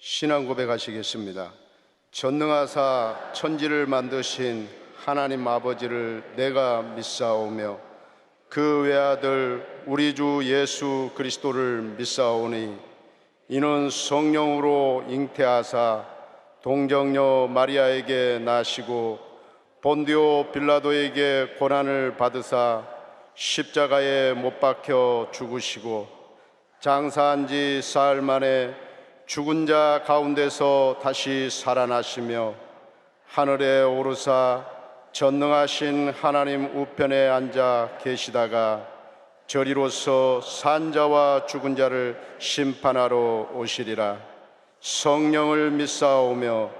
신앙 고백하시겠습니다. 전능하사 천지를 만드신 하나님 아버지를 내가 믿사오며 그 외아들 우리 주 예수 그리스도를 믿사오니 이는 성령으로 잉태하사 동정녀 마리아에게 나시고 본디오 빌라도에게 고난을 받으사 십자가에 못 박혀 죽으시고 장사한 지 사흘 만에 죽은 자 가운데서 다시 살아나시며 하늘에 오르사 전능하신 하나님 우편에 앉아 계시다가 저리로서 산자와 죽은 자를 심판하러 오시리라. 성령을 믿사오며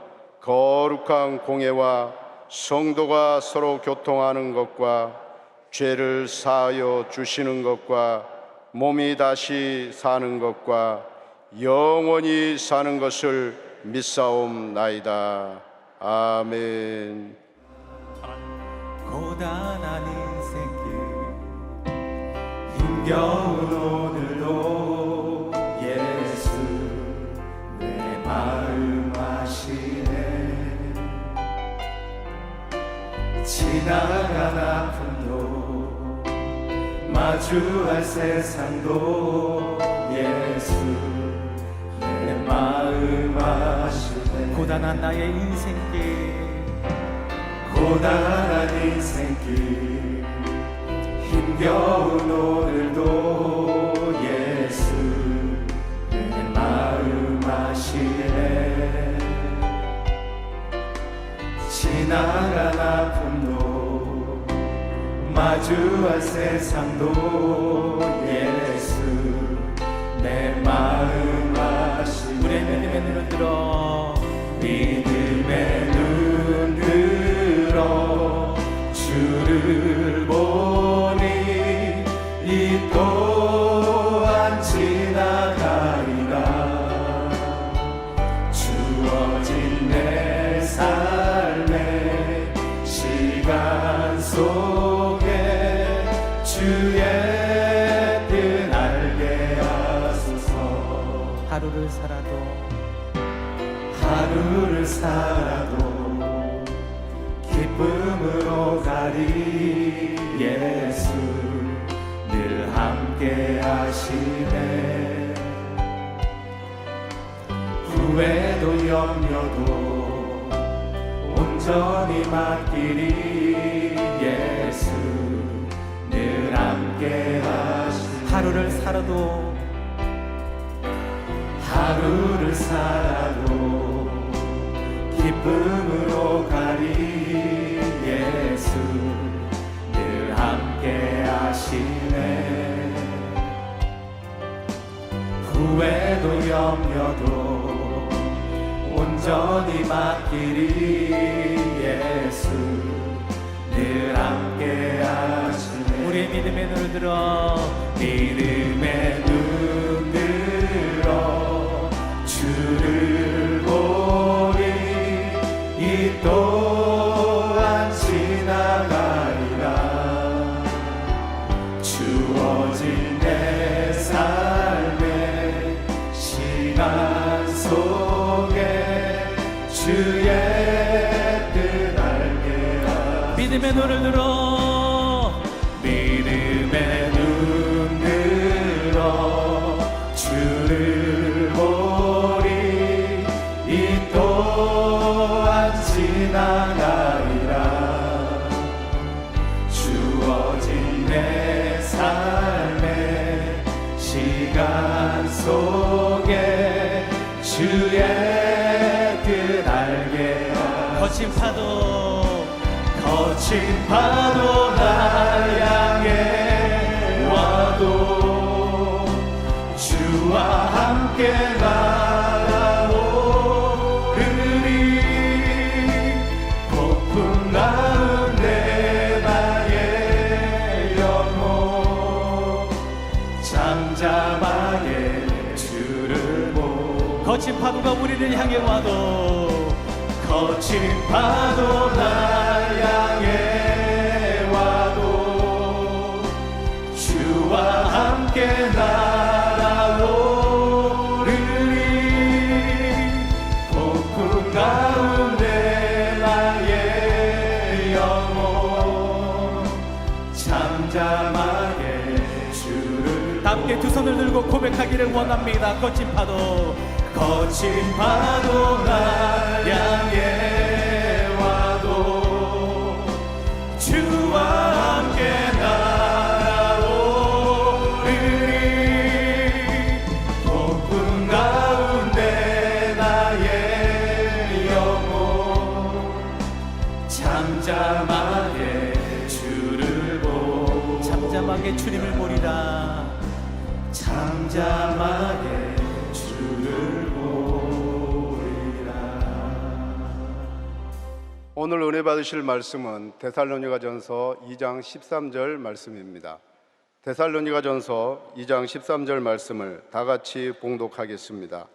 거룩한 공예와 성도가 서로 교통하는 것과 죄를 사하여 주시는 것과 몸이 다시 사는 것과 영원히 사는 것을 믿사옵나이다. 아멘. 고단한 인생길 힘겨운 오늘도 예수 내 마음 아시네. 지나간 아픔도 마주할 세상도 예수 내 마음 아시네. 고단한 나의 인생길 고단한 인생길 힘겨운 오늘도 예수 내 마음 아시네. 지나간 아픔도 마주할 세상도 예수 내 마음 아시네. 우리의 믿음의 눈을 들어 믿음의 눈 들어 주를 보니 이 또한 지나가리라. 주어진 내 삶의 시간 속에 주의 뜻 알게 하소서. 하루를 살아도 기쁨으로 가리. 예수 늘 함께 하시네. 후회도 염려도 온전히 맡기리. 예수 늘 함께 하시네. 하루를 살아도 기쁨으로 가리. 예수 늘 함께 하시네. 후회도 염려도 온전히 맡기리. 예수 늘 함께 하시네. 우리의 믿음의 눈을 들어 믿음의 눈 들어 주를 보리. 이 또한 지나가리라. 주어진 내 삶의 시간 속에 주의 뜻 알게 하소서. 믿음의 눈을 들어 믿음의 눈 들어 주를 보리. 이 또한 지나가리라. 주어진 내 삶의 시간 속에 주의 뜻 알게 하소서. 거친 파도 날 향해 와도 주와 함께 날아오르리. 폭풍 가운데 나의 영혼 잠잠하게 주를 보고. 거친 파도가 우리를 향해 와도 거친 파도 날 향해 와도 주와 함께 날아오르리. 함께 두 손을 들고 고백하기를 원합니다. 거친 파도 날 향해 와도 주와 함께 날아오르리. 폭풍 가운데 나의 영혼 잠잠하게 잠잠하게 주님을 보리라. 잠잠하게 주를 보리라. 오늘 은혜 받으실 말씀은 데살로니가전서 2장 13절 말씀입니다. 데살로니가전서 2장 13절 말씀을 다 같이 봉독하겠습니다.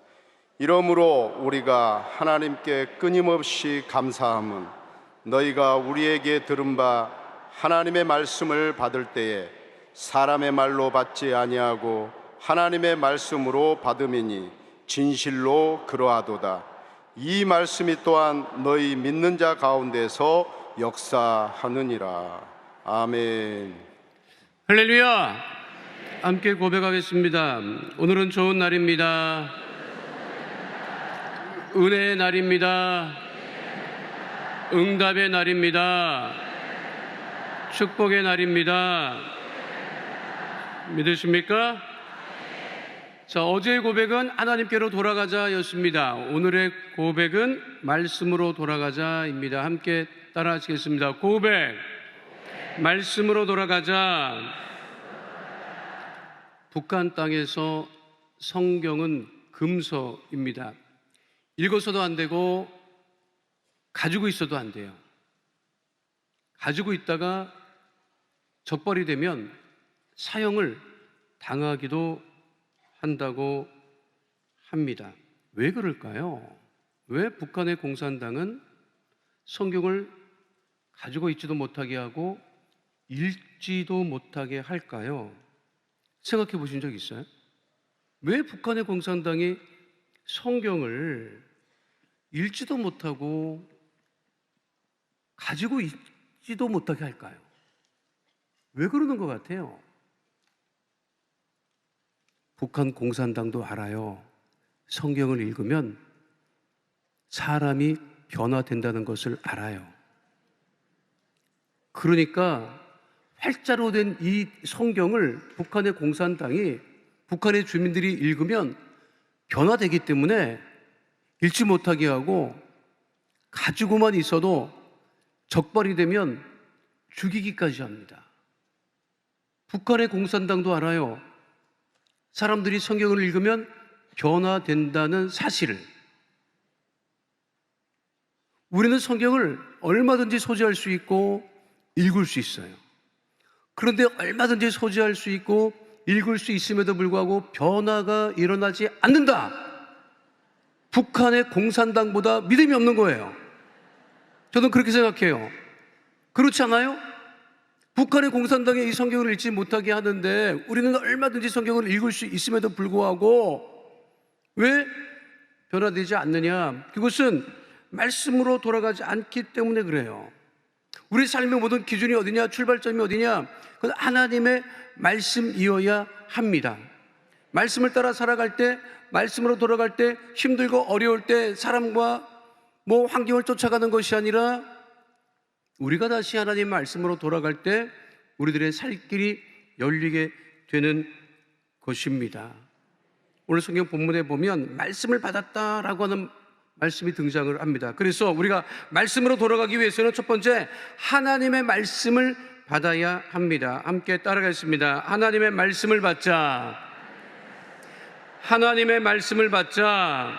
이러므로 우리가 하나님께 끊임없이 감사함은 너희가 우리에게 들은 바 하나님의 말씀을 받을 때에 사람의 말로 받지 아니하고 하나님의 말씀으로 받음이니 진실로 그러하도다. 이 말씀이 또한 너희 믿는 자 가운데서 역사하느니라. 아멘. 할렐루야! 함께 고백하겠습니다. 오늘은 좋은 날입니다. 은혜의 날입니다. 응답의 날입니다. 축복의 날입니다. 믿으십니까? 자, 어제의 고백은 하나님께로 돌아가자였습니다. 오늘의 고백은 말씀으로 돌아가자입니다. 함께 따라 하시겠습니다. 고백, 말씀으로 돌아가자. 북한 땅에서 성경은 금서입니다. 읽어서도 안 되고 가지고 있어도 안 돼요. 가지고 있다가 적발이 되면 사형을 당하기도 한다고 합니다. 왜 그럴까요? 왜 북한의 공산당은 성경을 가지고 있지도 못하게 하고 읽지도 못하게 할까요? 생각해 보신 적 있어요? 왜 북한의 공산당이 성경을 읽지도 못하고 가지고 있지도 못하게 할까요? 왜 그러는 것 같아요? 북한 공산당도 알아요. 성경을 읽으면 사람이 변화된다는 것을 알아요. 그러니까 활자로 된 이 성경을 북한의 공산당이, 북한의 주민들이 읽으면 변화되기 때문에 읽지 못하게 하고 가지고만 있어도 적발이 되면 죽이기까지 합니다. 북한의 공산당도 알아요. 사람들이 성경을 읽으면 변화된다는 사실을. 우리는 성경을 얼마든지 소지할 수 있고 읽을 수 있어요. 그런데 얼마든지 소지할 수 있고 읽을 수 있음에도 불구하고 변화가 일어나지 않는다. 북한의 공산당보다 믿음이 없는 거예요. 저는 그렇게 생각해요. 그렇지 않아요? 북한의 공산당이 이 성경을 읽지 못하게 하는데 우리는 얼마든지 성경을 읽을 수 있음에도 불구하고 왜 변화되지 않느냐? 그것은 말씀으로 돌아가지 않기 때문에 그래요. 우리 삶의 모든 기준이 어디냐? 출발점이 어디냐? 그건 하나님의 말씀이어야 합니다. 말씀을 따라 살아갈 때, 말씀으로 돌아갈 때, 힘들고 어려울 때 사람과 환경을 쫓아가는 것이 아니라 우리가 다시 하나님 말씀으로 돌아갈 때 우리들의 살 길이 열리게 되는 것입니다. 오늘 성경 본문에 보면 말씀을 받았다라고 하는 말씀이 등장을 합니다. 그래서 우리가 말씀으로 돌아가기 위해서는 첫 번째, 하나님의 말씀을 받아야 합니다. 함께 따라가겠습니다. 하나님의 말씀을 받자. 하나님의 말씀을 받자.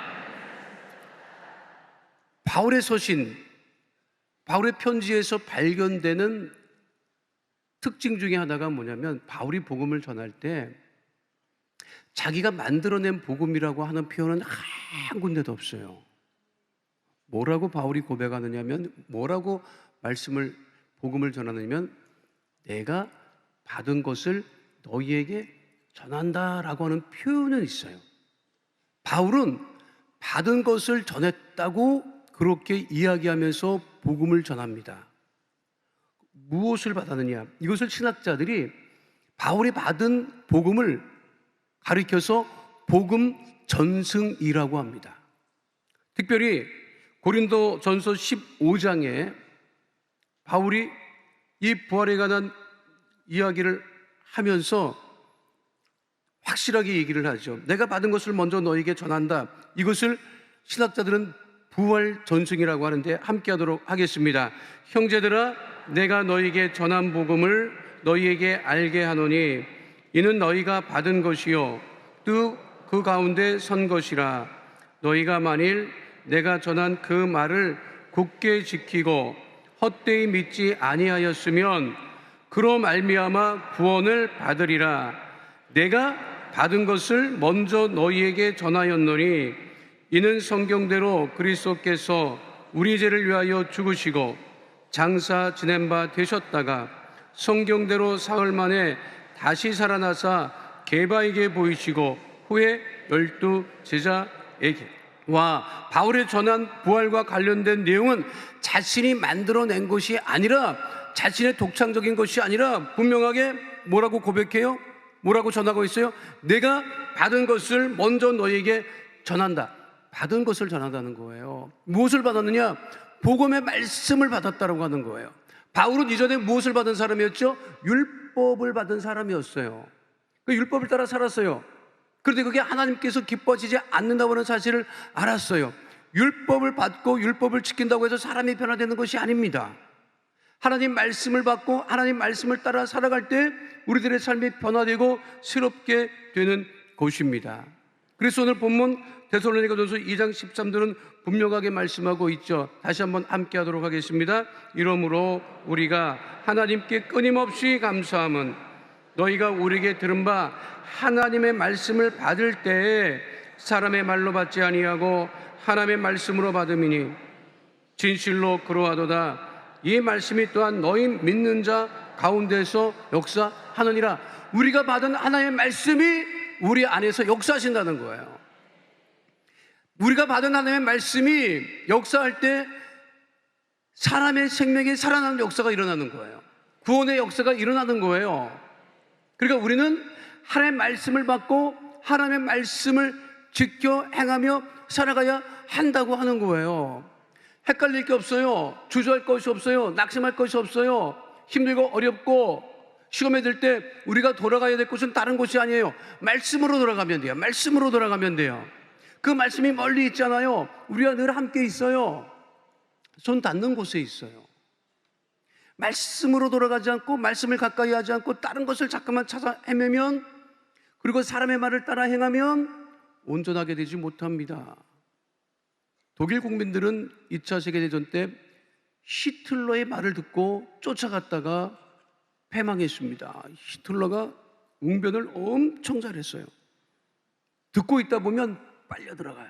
바울의 서신, 바울의 편지에서 발견되는 특징 중에 하나가 뭐냐면 바울이 복음을 전할 때 자기가 만들어낸 복음이라고 하는 표현은 한 군데도 없어요. 뭐라고 바울이 고백하느냐면, 뭐라고 복음을 전하느냐면, 내가 받은 것을 너희에게 전한다라고 하는 표현은 있어요. 바울은 받은 것을 전했다고 그렇게 이야기하면서 복음을 전합니다. 무엇을 받았느냐? 이것을 신학자들이 바울이 받은 복음을 가리켜서 복음 전승이라고 합니다. 특별히 고린도 전서 15장에 바울이 이 부활에 관한 이야기를 하면서 확실하게 얘기를 하죠. 내가 받은 것을 먼저 너에게 전한다. 이것을 신학자들은 부활 전승이라고 하는데 함께 하도록 하겠습니다. 형제들아, 내가 너에게 전한 복음을 너희에게 알게 하노니 이는 너희가 받은 것이요 또 그 가운데 선 것이라. 너희가 만일 내가 전한 그 말을 굳게 지키고 헛되이 믿지 아니하였으면 그로 말미암아 구원을 받으리라. 내가 받은 것을 먼저 너희에게 전하였노니 이는 성경대로 그리스도께서 우리 죄를 위하여 죽으시고 장사 지낸 바 되셨다가 성경대로 사흘 만에 다시 살아나사 게바에게 보이시고 후에 12 제자에게. 와, 바울의 전한 부활과 관련된 내용은 자신이 만들어낸 것이 아니라, 자신의 독창적인 것이 아니라 분명하게 뭐라고 고백해요? 뭐라고 전하고 있어요? 내가 받은 것을 먼저 너희에게 전한다. 받은 것을 전한다는 거예요. 무엇을 받았느냐? 복음의 말씀을 받았다고 하는 거예요. 바울은 이전에 무엇을 받은 사람이었죠? 율법을 받은 사람이었어요. 그 율법을 따라 살았어요. 그런데 그게 하나님께서 기뻐지지 않는다고 하는 사실을 알았어요. 율법을 받고 율법을 지킨다고 해서 사람이 변화되는 것이 아닙니다. 하나님 말씀을 받고 하나님 말씀을 따라 살아갈 때 우리들의 삶이 변화되고 새롭게 되는 것입니다. 그래서 오늘 본문 데살로니가전서 2장 13절은 분명하게 말씀하고 있죠. 다시 한번 함께 하도록 하겠습니다. 이러므로 우리가 하나님께 끊임없이 감사함은 너희가 우리에게 들은 바 하나님의 말씀을 받을 때에 사람의 말로 받지 아니하고 하나님의 말씀으로 받음이니 진실로 그러하도다. 이 말씀이 또한 너희 믿는 자 가운데서 역사하느니라. 우리가 받은 하나님의 말씀이 우리 안에서 역사하신다는 거예요. 우리가 받은 하나님의 말씀이 역사할 때 사람의 생명이 살아나는 역사가 일어나는 거예요. 구원의 역사가 일어나는 거예요. 그러니까 우리는 하나님의 말씀을 받고 하나님의 말씀을 지켜 행하며 살아가야 한다고 하는 거예요. 헷갈릴 게 없어요. 주저할 것이 없어요. 낙심할 것이 없어요. 힘들고 어렵고 시험에 들 때 우리가 돌아가야 될 곳은 다른 곳이 아니에요. 말씀으로 돌아가면 돼요. 말씀으로 돌아가면 돼요. 그 말씀이 멀리 있잖아요. 우리와 늘 함께 있어요. 손 닿는 곳에 있어요. 말씀으로 돌아가지 않고 말씀을 가까이 하지 않고 다른 것을 자꾸만 찾아 헤매면, 그리고 사람의 말을 따라 행하면 온전하게 되지 못합니다. 독일 국민들은 2차 세계대전 때 히틀러의 말을 듣고 쫓아갔다가 패망했습니다. 히틀러가 웅변을 엄청 잘했어요. 듣고 있다 보면 빨려 들어가요.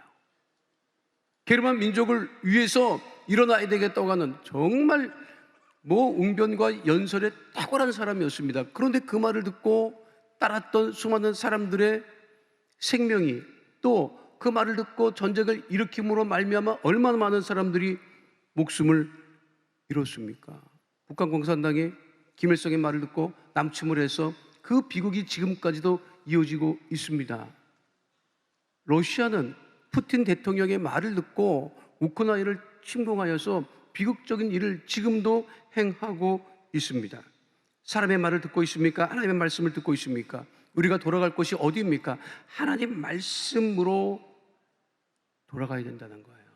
게르만 민족을 위해서 일어나야 되겠다고 하는 정말 웅변과 연설에 탁월한 사람이었습니다. 그런데 그 말을 듣고 따랐던 수많은 사람들의 생명이, 또 그 말을 듣고 전쟁을 일으킴으로 말미암아 얼마나 많은 사람들이 목숨을 잃었습니까? 북한 공산당이 김일성의 말을 듣고 남침을 해서 그 비극이 지금까지도 이어지고 있습니다. 러시아는 푸틴 대통령의 말을 듣고 우크라이나를 침공하여서 비극적인 일을 지금도 행하고 있습니다. 사람의 말을 듣고 있습니까? 하나님의 말씀을 듣고 있습니까? 우리가 돌아갈 곳이 어디입니까? 하나님 말씀으로 돌아가야 된다는 거예요.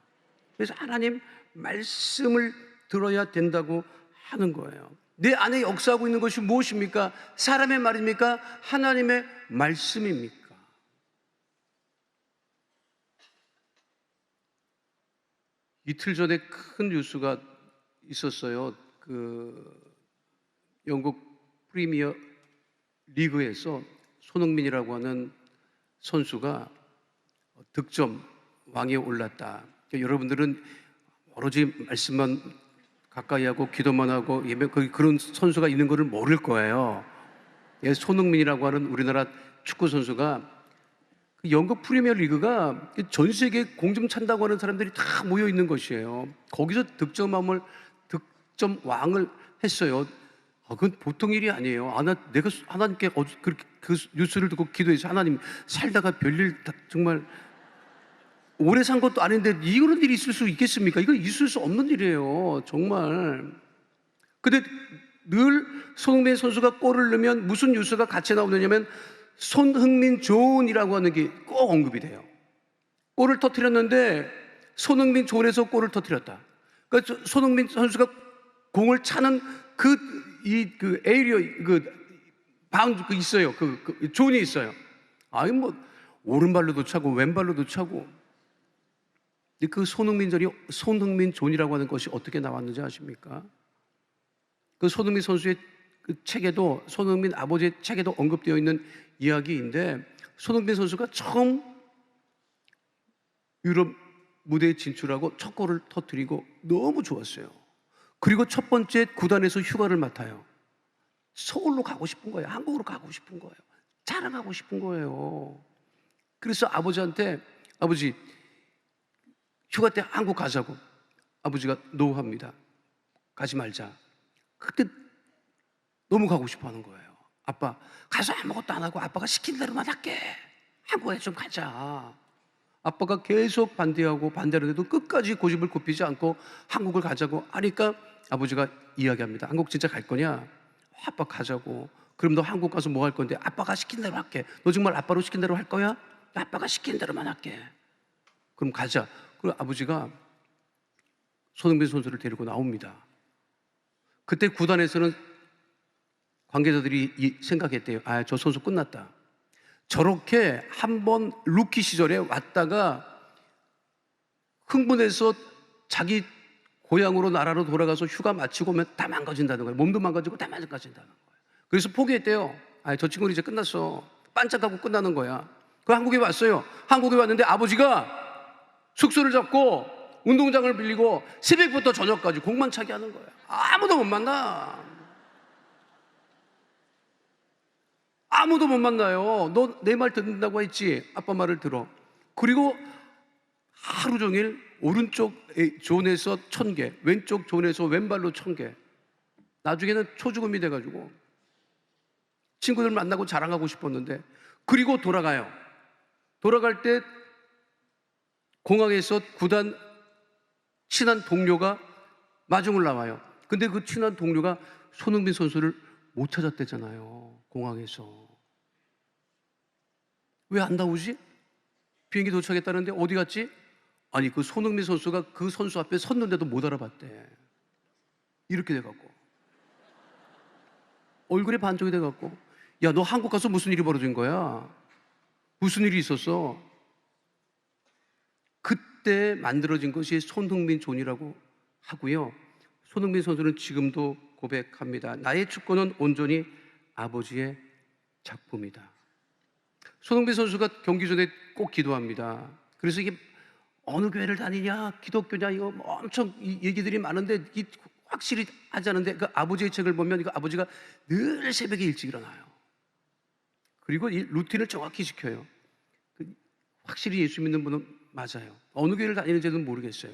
그래서 하나님 말씀을 들어야 된다고 하는 거예요. 내 안에 역사하고 있는 것이 무엇입니까? 사람의 말입니까? 하나님의 말씀입니까? 이틀 전에 큰 뉴스가 있었어요. 영국 프리미어 리그에서 손흥민이라고 하는 선수가 득점 왕에 올랐다. 여러분들은 오로지 말씀만 가까이 하고 기도만 하고 그런 선수가 있는 것을 모를 거예요. 손흥민이라고 하는 우리나라 축구 선수가 영국 프리미어 리그가 전 세계 공점 찬다고 하는 사람들이 다 모여 있는 것이에요. 거기서 득점 왕을 했어요. 그건 보통 일이 아니에요. 내가 하나님께 그렇게 그 뉴스를 듣고 기도해서 하나님 살다가 별일 정말 오래 산 것도 아닌데 이런 일이 있을 수 있겠습니까? 이거 있을 수 없는 일이에요. 정말. 근데 늘 손흥민 선수가 골을 넣으면 무슨 뉴스가 같이 나오느냐면 손흥민 존이라고 하는 게 꼭 언급이 돼요. 골을 터뜨렸는데 손흥민 존에서 골을 터뜨렸다. 그러니까 손흥민 선수가 공을 차는 그 에이리어 바운드 있어요. 그 존이 있어요. 아니 뭐 오른발로도 차고 왼발로도 차고. 근데 그 손흥민 존이라고 하는 것이 어떻게 나왔는지 아십니까? 그 손흥민 선수의 그 책에도, 손흥민 아버지의 책에도 언급되어 있는 이야기인데, 손흥민 선수가 처음 유럽 무대에 진출하고 첫 골을 터뜨리고 너무 좋았어요. 그리고 첫 번째 구단에서 휴가를 맡아요. 서울로 가고 싶은 거예요. 한국으로 가고 싶은 거예요. 자랑하고 싶은 거예요. 그래서 아버지한테, 아버지 휴가 때 한국 가자고. 아버지가 노합니다. 가지 말자. 그때 너무 가고 싶어 하는 거예요. 아빠 가서 아무것도 안 하고 아빠가 시킨 대로만 할게. 한국에 좀 가자. 아빠가 계속 반대하는데도 끝까지 고집을 굽히지 않고 한국을 가자고 하니까 아버지가 이야기합니다. 한국 진짜 갈 거냐? 아빠 가자고. 그럼 너 한국 가서 뭐 할 건데? 아빠가 시킨 대로 할게. 너 정말 아빠로 시킨 대로 할 거야? 아빠가 시킨 대로만 할게. 그럼 가자. 그리고 아버지가 손흥민 선수를 데리고 나옵니다. 그때 구단에서는 관계자들이 생각했대요. 저 선수 끝났다. 저렇게 한번 루키 시절에 왔다가 흥분해서 자기 고향으로 나라로 돌아가서 휴가 마치고 오면 다 망가진다는 거예요. 몸도 망가지고 다 망가진다는 거예요. 그래서 포기했대요. 저 친구는 이제 끝났어. 반짝하고 끝나는 거야. 그 한국에 왔어요. 한국에 왔는데 아버지가 숙소를 잡고 운동장을 빌리고 새벽부터 저녁까지 공만 차게 하는 거야. 아무도 못 만나. 아무도 못 만나요. 너 내 말 듣는다고 했지? 아빠 말을 들어. 그리고 하루 종일 오른쪽 존에서 1000개, 왼쪽 존에서 왼발로 1000개. 나중에는 초죽음이 돼가지고 친구들 만나고 자랑하고 싶었는데, 그리고 돌아가요. 돌아갈 때 공항에서 구단 친한 동료가 마중을 나와요. 근데 그 친한 동료가 손흥민 선수를 못 찾았대잖아요. 공항에서. 왜 안 나오지? 비행기 도착했다는데 어디 갔지? 아니 그 손흥민 선수가 그 선수 앞에 섰는데도 못 알아봤대. 이렇게 돼갖고 얼굴에 반쪽이 돼갖고, 야 너 한국 가서 무슨 일이 벌어진 거야? 무슨 일이 있었어? 그때 만들어진 것이 손흥민 존이라고 하고요. 손흥민 선수는 지금도 고백합니다. 나의 축구는 온전히 아버지의 작품이다. 손흥민 선수가 경기 전에 꼭 기도합니다. 그래서 이게 어느 교회를 다니냐, 기독교냐, 이거 엄청 얘기들이 많은데 확실히 하지 않은데, 그 아버지의 책을 보면 이거 아버지가 늘 새벽에 일찍 일어나요. 그리고 이 루틴을 정확히 지켜요. 확실히 예수 믿는 분은 맞아요. 어느 교회를 다니는지는 모르겠어요.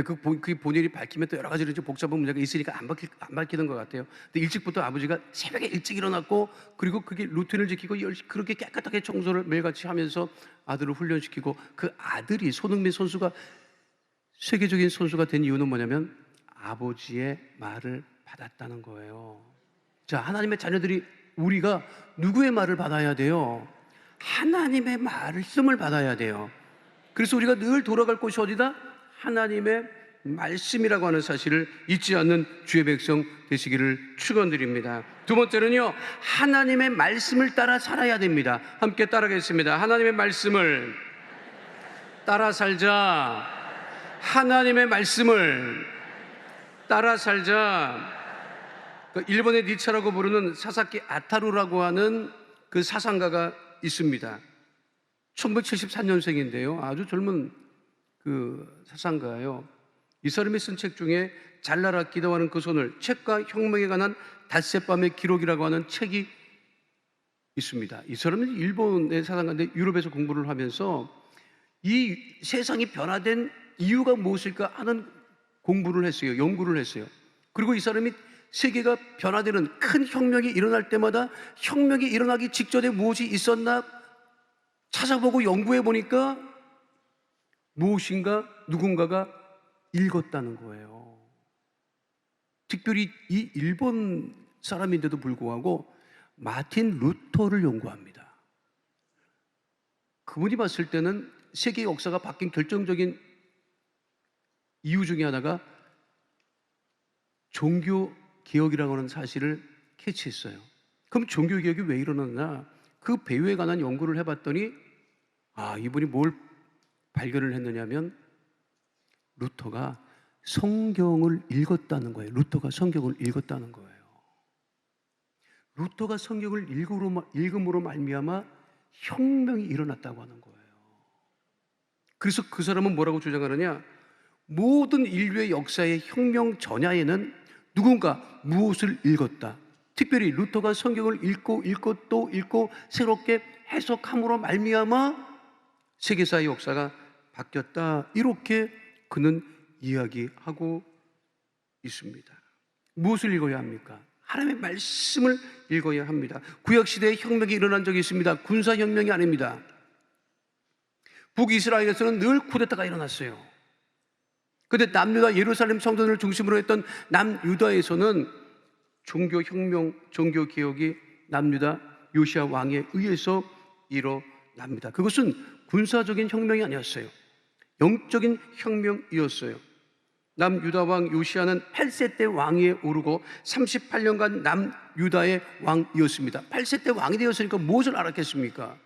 그 본인이 밝히면 또 여러 가지로 복잡한 문제가 있으니까 안 밝히는 것 같아요. 근데 일찍부터 아버지가 새벽에 일찍 일어났고, 그리고 그게 루틴을 지키고 그렇게 깨끗하게 청소를 매일같이 하면서 아들을 훈련시키고, 그 아들이 손흥민 선수가 세계적인 선수가 된 이유는 뭐냐면 아버지의 말을 받았다는 거예요. 자, 하나님의 자녀들이 우리가 누구의 말을 받아야 돼요? 하나님의 말씀을 받아야 돼요. 그래서 우리가 늘 돌아갈 곳이 어디다? 하나님의 말씀이라고 하는 사실을 잊지 않는 주의 백성 되시기를 축원드립니다. 두 번째는요, 하나님의 말씀을 따라 살아야 됩니다. 함께 따라하겠습니다. 하나님의 말씀을 따라 살자. 하나님의 말씀을 따라 살자. 일본의 니차라고 부르는 사사키 아타루라고 하는 그 사상가가 있습니다. 1974년생인데요. 아주 젊은 그 사상가예요. 이 사람이 쓴 책 중에 잘나라 기도하는 그 손을, 책과 혁명에 관한 닷새밤의 기록이라고 하는 책이 있습니다. 이 사람은 일본의 사상가인데 유럽에서 공부를 하면서 이 세상이 변화된 이유가 무엇일까 하는 공부를 했어요. 연구를 했어요. 그리고 이 사람이 세계가 변화되는 큰 혁명이 일어날 때마다 혁명이 일어나기 직전에 무엇이 있었나 찾아보고 연구해 보니까 무엇인가 누군가가 읽었다는 거예요. 특별히 이 일본 사람인데도 불구하고 마틴 루터를 연구합니다. 그분이 봤을 때는 세계 역사가 바뀐 결정적인 이유 중에 하나가 종교 개혁이라고 하는 사실을 캐치했어요. 그럼 종교 개혁이 왜 일어났나? 그 배후에 관한 연구를 해봤더니 이분이 뭘 발견을 했느냐면 루터가 성경을 읽었다는 거예요. 루터가 성경을 읽었다는 거예요. 루터가 성경을 읽음으로 말미암아 혁명이 일어났다고 하는 거예요. 그래서 그 사람은 뭐라고 주장하느냐? 모든 인류의 역사의 혁명 전야에는 누군가 무엇을 읽었다. 특별히 루터가 성경을 읽고 또 읽고 새롭게 해석함으로 말미암아 세계사의 역사가 바뀌었다. 이렇게 그는 이야기하고 있습니다. 무엇을 읽어야 합니까? 하나님의 말씀을 읽어야 합니다. 구약시대에 혁명이 일어난 적이 있습니다. 군사혁명이 아닙니다. 북이스라엘에서는 늘 쿠데타가 일어났어요. 그런데 남유다 예루살렘 성전을 중심으로 했던 남유다에서는 종교혁명, 종교개혁이 남유다 요시야 왕에 의해서 일어납니다. 그것은 군사적인 혁명이 아니었어요. 영적인 혁명이었어요. 남유다 왕 요시야는 8세 때 왕위에 오르고 38년간 남유다의 왕이었습니다. 8세 때 왕이 되었으니까 무엇을 알았겠습니까?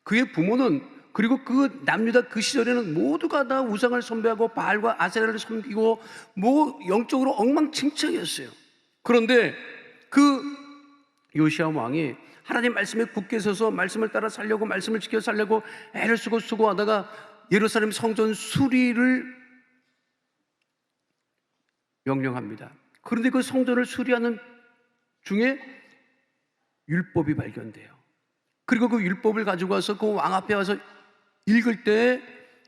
그의 부모는, 그리고 그 남유다 그 시절에는 모두가 다 우상을 숭배하고 바알과 아세라를 섬기고 영적으로 엉망진창이었어요. 그런데 그 요시야 왕이 하나님 말씀에 굳게 서서 말씀을 따라 살려고, 말씀을 지켜 살려고 애를 쓰고 수고하다가 예루살렘 성전 수리를 명령합니다. 그런데 그 성전을 수리하는 중에 율법이 발견돼요. 그리고 그 율법을 가지고 와서 그 왕 앞에 와서 읽을 때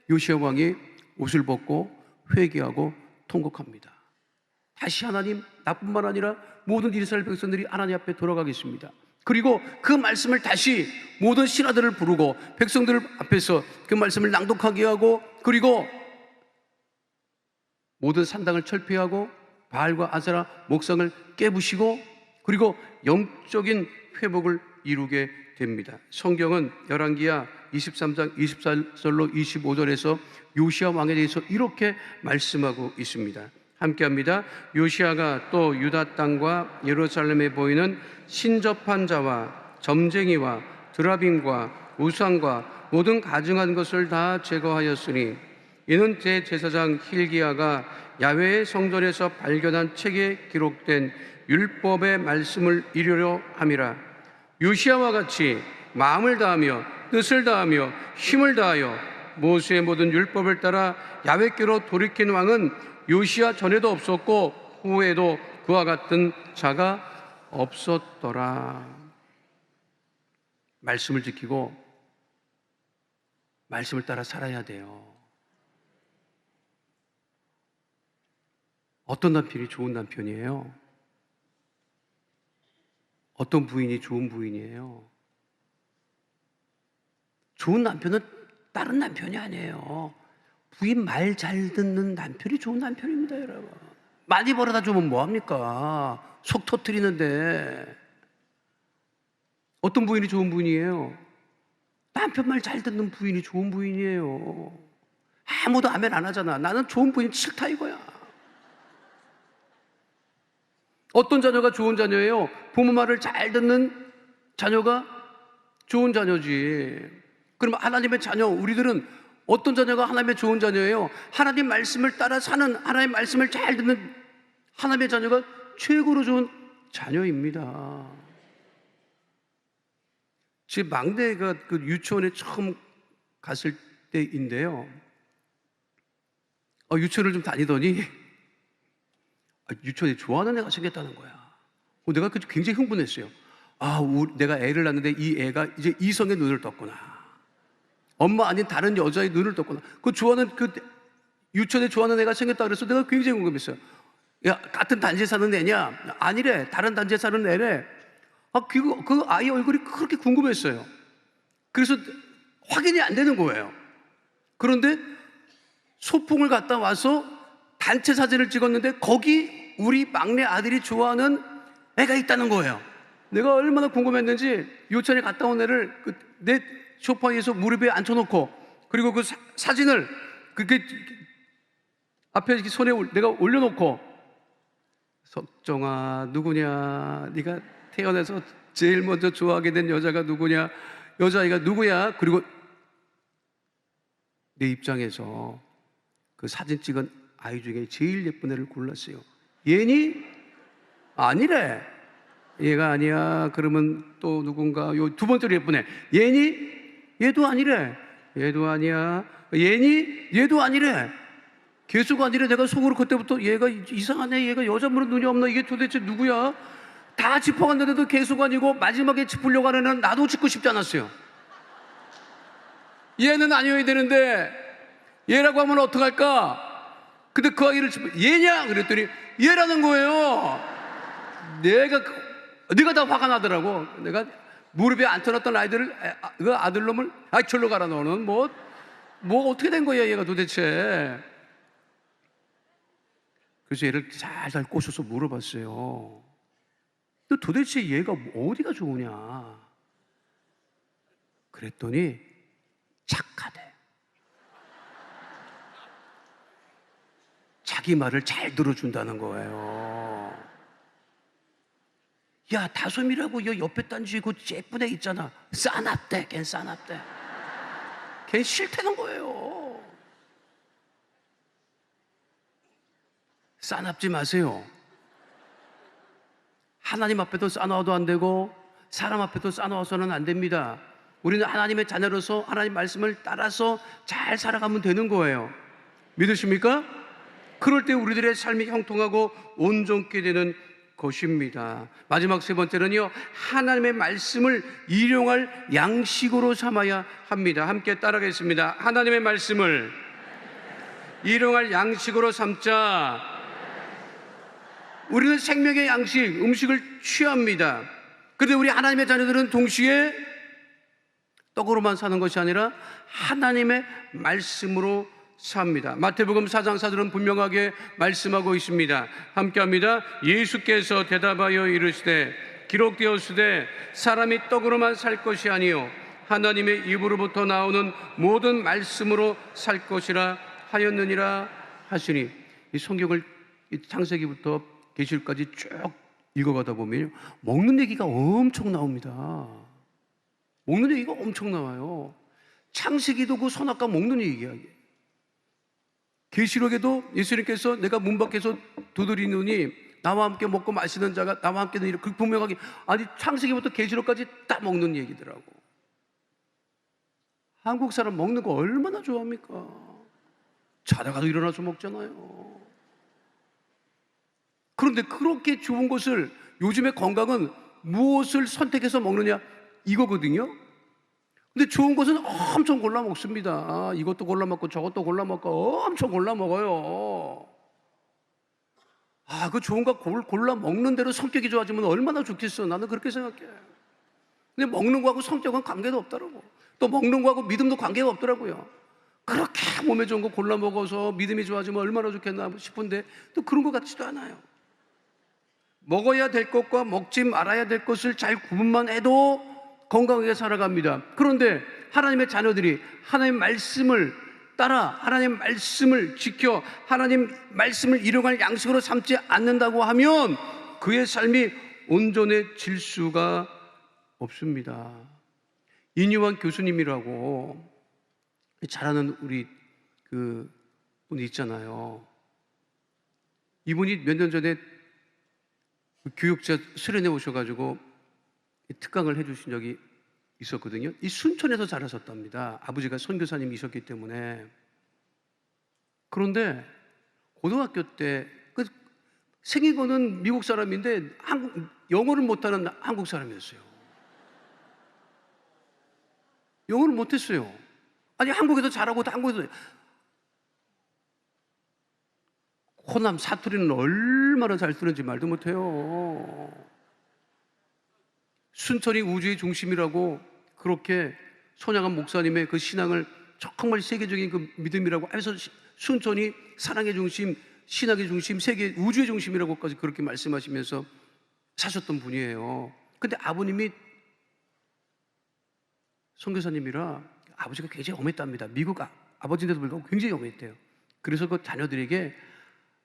요시야 왕이 옷을 벗고 회개하고 통곡합니다. 다시 하나님, 나뿐만 아니라 모든 이스라엘 백성들이 하나님 앞에 돌아가겠습니다. 그리고 그 말씀을 다시 모든 신하들을 부르고 백성들 앞에서 그 말씀을 낭독하게 하고, 그리고 모든 산당을 철폐하고 바알과 아세라 목상을 깨부시고, 그리고 영적인 회복을 이루게 됩니다. 성경은 열왕기야 23장 24절로 25절에서 요시야 왕에 대해서 이렇게 말씀하고 있습니다. 함께합니다. 요시야가 또 유다 땅과 예루살렘에 보이는 신접한 자와 점쟁이와 드라빔과 우상과 모든 가증한 것을 다 제거하였으니 이는 제제사장 힐기야가 야훼의 성전에서 발견한 책에 기록된 율법의 말씀을 이루려 함이라. 요시야와 같이 마음을 다하며 뜻을 다하며 힘을 다하여 모세의 모든 율법을 따라 야훼께로 돌이킨 왕은 요시야 전에도 없었고 후에도 그와 같은 자가 없었더라. 말씀을 지키고 말씀을 따라 살아야 돼요. 어떤 남편이 좋은 남편이에요? 어떤 부인이 좋은 부인이에요? 좋은 남편은 다른 남편이 아니에요. 부인 말 잘 듣는 남편이 좋은 남편입니다, 여러분. 많이 벌어다 주면 뭐합니까? 속 터뜨리는데. 어떤 부인이 좋은 부인이에요? 남편 말 잘 듣는 부인이 좋은 부인이에요. 아무도 아멘 안 하잖아. 나는 좋은 부인 싫다 이거야. 어떤 자녀가 좋은 자녀예요? 부모 말을 잘 듣는 자녀가 좋은 자녀지. 그럼 하나님의 자녀, 우리들은 어떤 자녀가 하나님의 좋은 자녀예요? 하나님 말씀을 따라 사는, 하나님 말씀을 잘 듣는 하나님의 자녀가 최고로 좋은 자녀입니다. 제 막내가 그 유치원에 처음 갔을 때인데요. 유치원을 좀 다니더니 유치원에 좋아하는 애가 생겼다는 거야. 내가 굉장히 흥분했어요. 내가 애를 낳는데 이 애가 이제 이성의 눈을 떴구나. 엄마 아닌 다른 여자의 눈을 떴구나. 그 좋아하는, 그 유치원에 좋아하는 애가 생겼다 그래서 내가 굉장히 궁금했어요. 야, 같은 단지에 사는 애냐? 아니래. 다른 단지에 사는 애래. 그 아이 얼굴이 그렇게 궁금했어요. 그래서 확인이 안 되는 거예요. 그런데 소풍을 갔다 와서 단체 사진을 찍었는데 거기 우리 막내 아들이 좋아하는 애가 있다는 거예요. 내가 얼마나 궁금했는지 요천에 갔다 온 애를 내 소파에서 무릎에 앉혀놓고, 그리고 그 사진을 앞에 이렇게 손에 내가 올려놓고, 석정아 누구냐, 네가 태어나서 제일 먼저 좋아하게 된 여자가 누구냐, 여자아이가 누구야. 그리고 내 입장에서 그 사진 찍은 아이 중에 제일 예쁜 애를 골랐어요. 얘니? 아니래. 얘가 아니야. 그러면 또 누군가, 요 두 번째로 예쁜 애. 얘니? 얘도 아니래. 얘도 아니야. 얘니? 얘도 아니래. 계속 아니래. 내가 속으로 그때부터 얘가 이상하네. 얘가 여자분은 눈이 없나? 이게 도대체 누구야? 다 짚어갔는데도 계속 아니고 마지막에 짚으려고 하는 애는 나도 짚고 싶지 않았어요. 얘는 아니어야 되는데 얘라고 하면 어떡할까? 근데 그 아이를 얘냐? 그랬더니 얘라는 거예요. 내가 다 화가 나더라고. 내가 무릎에 앉혀놨던 그 아들놈을 절로 가라 너는. 뭐 어떻게 된 거야 얘가 도대체. 그래서 얘를 잘 꼬셔서 물어봤어요. 너 도대체 얘가 어디가 좋으냐? 그랬더니 착하대. 자기 말을 잘 들어준다는 거예요. 야, 다솜이라고 옆에 단지 그 예쁜 애 있잖아. 싸납대. 걘 싸납대. 걔 싫다는 거예요. 싸납지 마세요. 하나님 앞에도 싸나워도 안 되고 사람 앞에도 싸나워서는 안 됩니다. 우리는 하나님의 자녀로서 하나님 말씀을 따라서 잘 살아가면 되는 거예요. 믿으십니까? 그럴 때 우리들의 삶이 형통하고 온전케 되는 것입니다. 마지막 세 번째는요, 하나님의 말씀을 일용할 양식으로 삼아야 합니다. 함께 따라가겠습니다. 하나님의 말씀을 일용할 양식으로 삼자. 우리는 생명의 양식, 음식을 취합니다. 그런데 우리 하나님의 자녀들은 동시에 떡으로만 사는 것이 아니라 하나님의 말씀으로 삽니다. 마태복음 4장 4절은 분명하게 말씀하고 있습니다. 함께합니다. 예수께서 대답하여 이르시되 기록되었으되 사람이 떡으로만 살 것이 아니요 하나님의 입으로부터 나오는 모든 말씀으로 살 것이라 하였느니라 하시니, 이 성경을 창세기부터 계시록까지 쭉 읽어가다 보면 먹는 얘기가 엄청 나옵니다. 먹는 얘기가 엄청 나와요. 창세기도 그 선악과 먹는 얘기야. 계시록에도 예수님께서 내가 문 밖에서 두드리느니 나와 함께 먹고 마시는 자가 나와 함께 는 그 분명하게, 아니 창세기부터 계시록까지 다 먹는 얘기더라고. 한국 사람 먹는 거 얼마나 좋아합니까? 자다가도 일어나서 먹잖아요. 그런데 그렇게 좋은 것을, 요즘의 건강은 무엇을 선택해서 먹느냐 이거거든요. 근데 좋은 것은 엄청 골라 먹습니다. 이것도 골라 먹고 저것도 골라 먹고 엄청 골라 먹어요. 그 좋은 거 골라 먹는 대로 성격이 좋아지면 얼마나 좋겠어. 나는 그렇게 생각해. 근데 먹는 거하고 성격은 관계도 없더라고. 또 먹는 거하고 믿음도 관계가 없더라고요. 그렇게 몸에 좋은 거 골라 먹어서 믿음이 좋아지면 얼마나 좋겠나 싶은데 또 그런 것 같지도 않아요. 먹어야 될 것과 먹지 말아야 될 것을 잘 구분만 해도 건강하게 살아갑니다. 그런데 하나님의 자녀들이 하나님 말씀을 따라 하나님 말씀을 지켜 하나님 말씀을 일용할 양식으로 삼지 않는다고 하면 그의 삶이 온전해질 수가 없습니다. 이뉴환 교수님이라고 잘 아는 우리 그 분이 있잖아요. 이분이 몇 년 전에 교육자 수련회 오셔가지고 특강을 해주신 적이 있었거든요. 이 순천에서 자라셨답니다. 아버지가 선교사님이셨기 때문에. 그런데 고등학교 때 생긴 거는 미국 사람인데 영어를 못하는 한국 사람이었어요. 영어를 못했어요. 아니 한국에서 자라고 한국에서 호남 사투리는 얼마나 잘 쓰는지 말도 못해요. 순천이 우주의 중심이라고 그렇게 손양한 목사님의 그 신앙을 정말 세계적인 그 믿음이라고 해서 순천이 사랑의 중심, 신학의 중심, 세계 우주의 중심이라고까지 그렇게 말씀하시면서 사셨던 분이에요. 근데 아버님이 선교사님이라 아버지가 굉장히 엄했답니다. 미국 아버지인데도 불구하고 굉장히 엄했대요. 그래서 그 자녀들에게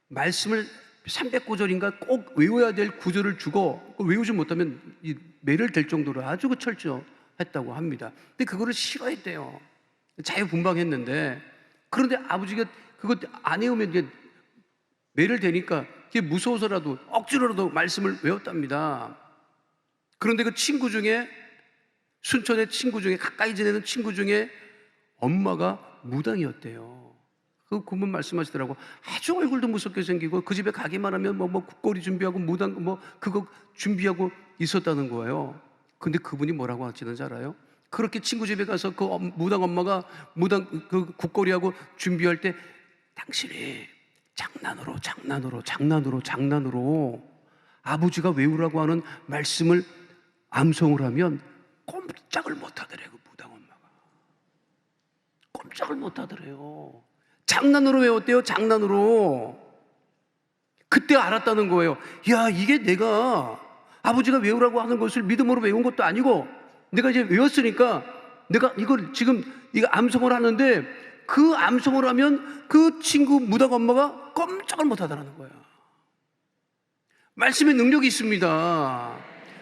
말씀을 300구절인가 꼭 외워야 될 구절을 주고 외우지 못하면 매를 댈 정도로 아주 그 철저했다고 합니다. 근데 그거를 싫어했대요. 자유분방했는데, 그런데 아버지가 그거 안 외우면 이제 매를 대니까 그게 무서워서라도 억지로라도 말씀을 외웠답니다. 그런데 그 친구 중에, 순천의 친구 중에, 가까이 지내는 친구 중에 엄마가 무당이었대요. 그분 말씀하시더라고. 아주 얼굴도 무섭게 생기고 그 집에 가기만 하면 뭐 국거리 준비하고 무당 그거 준비하고 있었다는 거예요. 근데 그분이 뭐라고 하시는지 알아요? 그렇게 친구 집에 가서 그 무당 엄마가 무당 그 국거리하고 준비할 때 당신이 장난으로 아버지가 외우라고 하는 말씀을 암송을 하면 꼼짝을 못 하더래요. 그 무당 엄마가 꼼짝을 못 하더래요. 장난으로 외웠대요. 장난으로. 그때 알았다는 거예요. 야, 이게 내가 아버지가 외우라고 하는 것을 믿음으로 외운 것도 아니고 내가 이제 외웠으니까 내가 이걸 지금 이거 암송을 하는데 그 암송을 하면 그 친구 무당 엄마가 꼼짝을 못 하더라는 거예요. 말씀에 능력이 있습니다.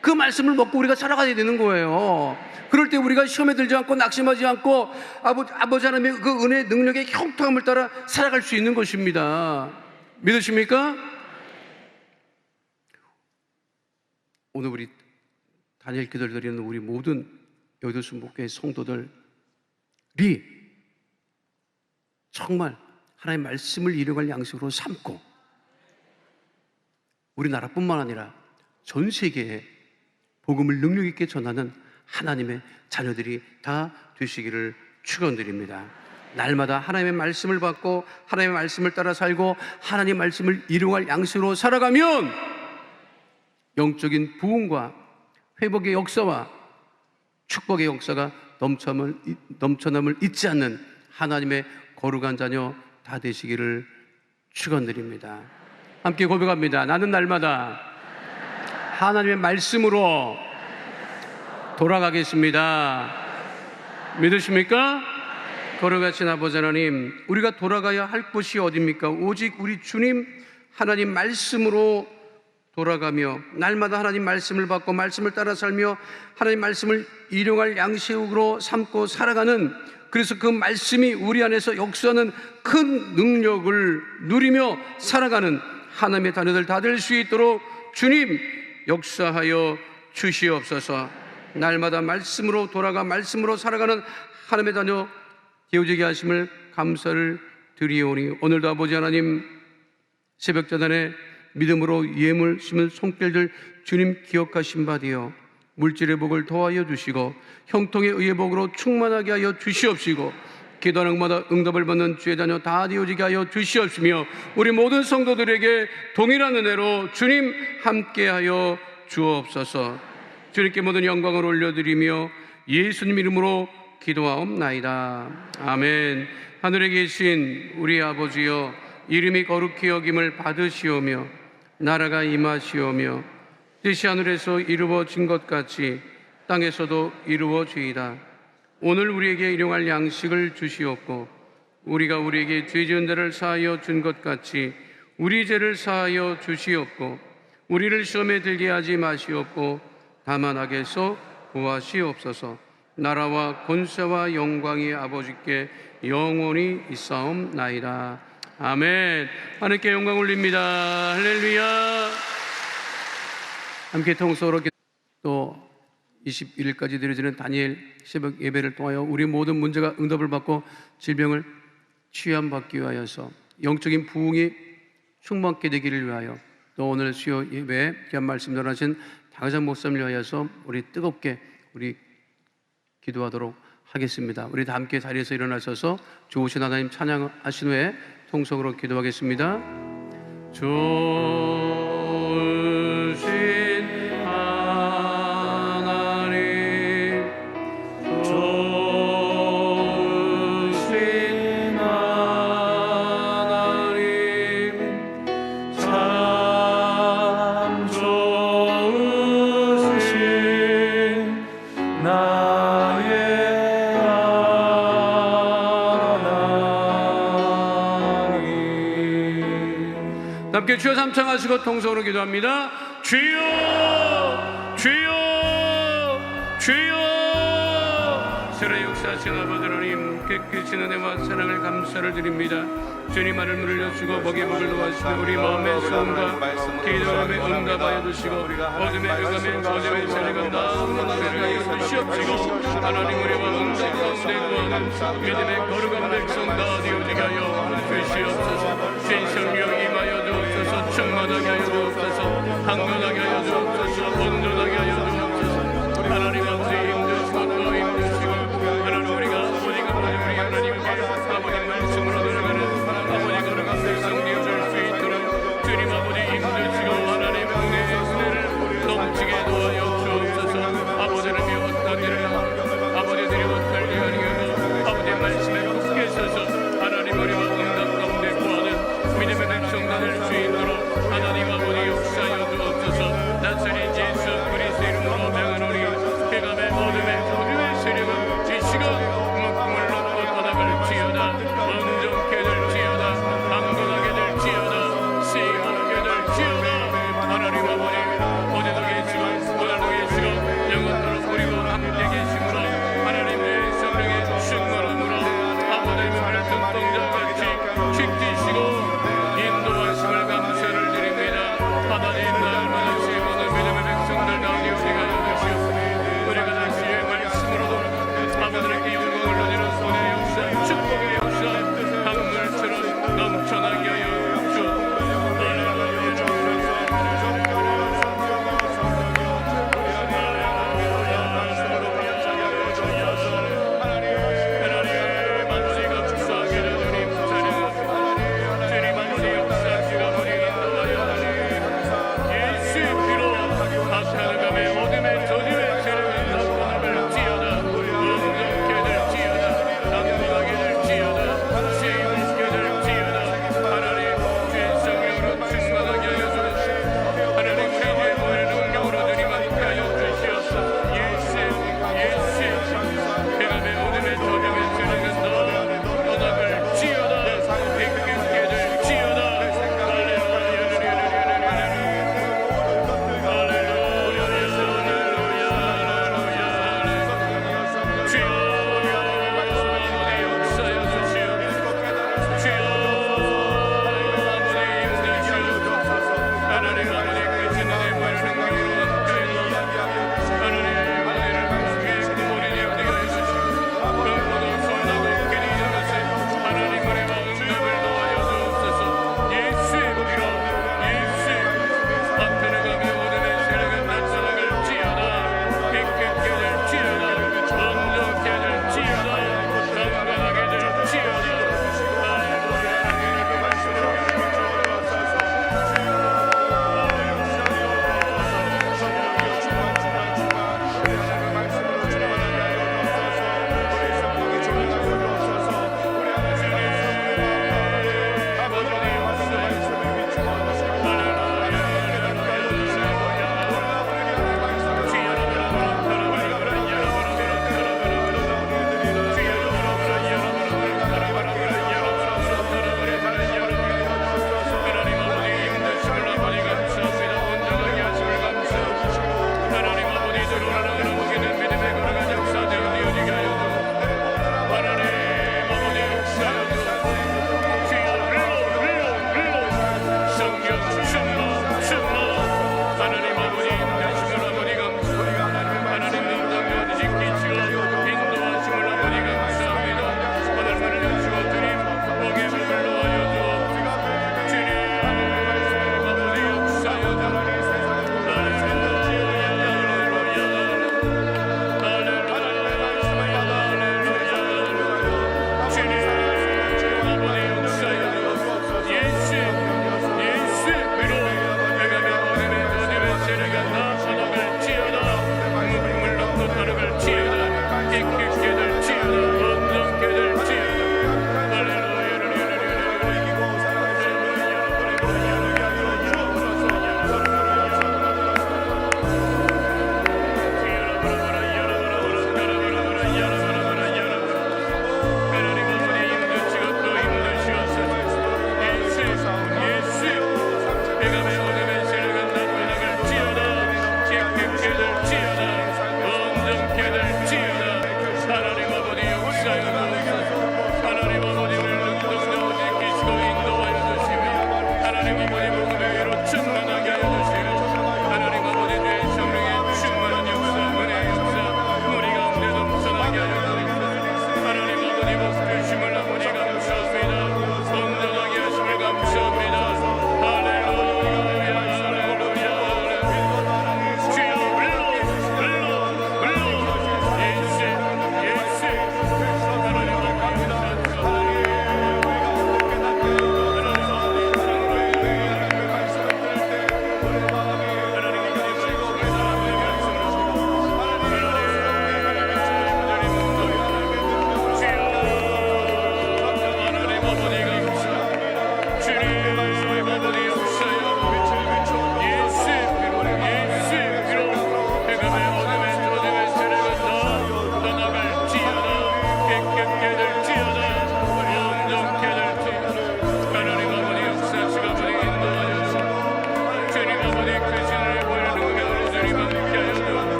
그 말씀을 먹고 우리가 살아가야 되는 거예요. 그럴 때 우리가 시험에 들지 않고 낙심하지 않고 아버지 하나님의 그 은혜의 능력의 형통함을 따라 살아갈 수 있는 것입니다. 믿으십니까? 오늘 우리 다니엘 기도를 드리는 우리 모든 여도수 목회 성도들이 정말 하나님의 말씀을 일용할 양식으로 삼고 우리나라뿐만 아니라 전 세계에 복음을 능력 있게 전하는 하나님의 자녀들이 다 되시기를 축원드립니다. 날마다 하나님의 말씀을 받고 하나님의 말씀을 따라 살고 하나님의 말씀을 일용할 양식으로 살아가면 영적인 부흥과 회복의 역사와 축복의 역사가 넘쳐남을 잊지 않는 하나님의 거룩한 자녀 다 되시기를 축원드립니다. 함께 고백합니다. 나는 날마다 하나님의 말씀으로 돌아가겠습니다. 믿으십니까? 거룩하신 아버지 하나님, 우리가 돌아가야 할 곳이 어디입니까? 오직 우리 주님 하나님 말씀으로 돌아가며 날마다 하나님 말씀을 받고 말씀을 따라 살며 하나님 말씀을 일용할 양식으로 삼고 살아가는, 그래서 그 말씀이 우리 안에서 역사하는 큰 능력을 누리며 살아가는 하나님의 자녀들 다 될 수 있도록 주님 역사하여 주시옵소서. 날마다 말씀으로 돌아가 말씀으로 살아가는 하나님의 자녀 되어지게 하심을 감사를 드리오니, 오늘도 아버지 하나님 새벽자단에 믿음으로 예물 심은 손길들 주님 기억하신 바 되어 물질의 복을 더하여 주시고 형통의 의의 복으로 충만하게 하여 주시옵시고 기도하는 것마다 응답을 받는 주의 자녀 다 되어지게 하여 주시옵시며 우리 모든 성도들에게 동일한 은혜로 주님 함께하여 주옵소서. 주님께 모든 영광을 올려드리며 예수님 이름으로 기도하옵나이다. 아멘. 하늘에 계신 우리 아버지여, 이름이 거룩히 여김을 받으시오며 나라가 임하시오며 뜻이 하늘에서 이루어진 것 같이 땅에서도 이루어지이다. 오늘 우리에게 일용할 양식을 주시옵고 우리가 우리에게 죄 지은 자를 사하여 준 것 같이 우리 죄를 사하여 주시옵고 우리를 시험에 들게 하지 마시옵고 다만 악에서 구하시옵소서. 나라와 권세와 영광이 아버지께 영원히 있사옵나이다. 아멘. 하나님께 영광 올립니다. 할렐루야. 함께 통성으로 또 21일까지 드려지는 다니엘 새벽 예배를 통하여 우리 모든 문제가 응답을 받고 질병을 치유함받기 위하여서 영적인 부흥이 충만케 되기를 위하여 또 오늘 수요 예배에 귀한 말씀 전하신 당회장 목사님을 위하여서 우리 뜨겁게 우리 기도하도록 하겠습니다. 우리 다 함께 자리에서 일어나셔서 좋으신 하나님 찬양하신 후에 통성으로 기도하겠습니다. 좋으신 하나님, 좋으신 하나님, 참 좋으신 나의 하나님. 함께 주여 삼창하시고 통성으로 기도합니다. 주여, 주여, 주여. 살아 역사하신 아버지 하나님, 깨끗이 은혜와 사랑을 감사를 드립니다. 주님 말을 물려주고 먹이 먹을 놓아주시고 우리 마음의 소원과 기도함에 응답하여 주시고 어둠의 응감에 저주의 세력은 나오는 노래를 주시옵시고 하나님 우리와 응답 가운데 구하는 믿음의 거룩한 백성 다 되어지게 하여 주시옵소서. 주의 성령 임하여 주옵소서. 충만하게 하여 주옵소서. 강건하게 하여 주옵소서. 온전하게 하여 주옵소서. 하나님 아버지 힘주시고 또 힘주시고 하나님 우리가 아버지가 우리 하나님께 아버지 말씀으로 들어가는 아버지 거룩한 백성 되어줄 수 있도록 주님 아버지 힘주시고 하나님 은혜의 은혜를 넘치게 도와여 주옵소서. 아버지를 어떤 일을 아버지들이 어떤 일을 하고 아버지의 말씀에 굳게 서서 하나님 우리와 응답 가운데 구하는 믿음의 백성 되될 수 있도록 하나님 아버지 역사하여 주옵소서. 나사렛 예수 그리스도 이름으로 명하노니 해감의 어둠의 우주의 세력은 지시가 목숨을 놓고 바닥을지어다. 온전케 될지어다. 강건하게 될지어다. 세임하게 될지어다. 하나님 아버지 어제도 계시고 오늘도 계시고 영원토록 우리와 함께 계시므로 하나님의 성령의 충만함으로 아버지의 눈동자같이 지키시고 인도하심을 감사를 드립니다. 하나님 날마다 세우는 믿음의 백성들 가운데 우리가 주시옵소서. 우리가 다시 말씀으로도 아버지께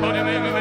주님의 그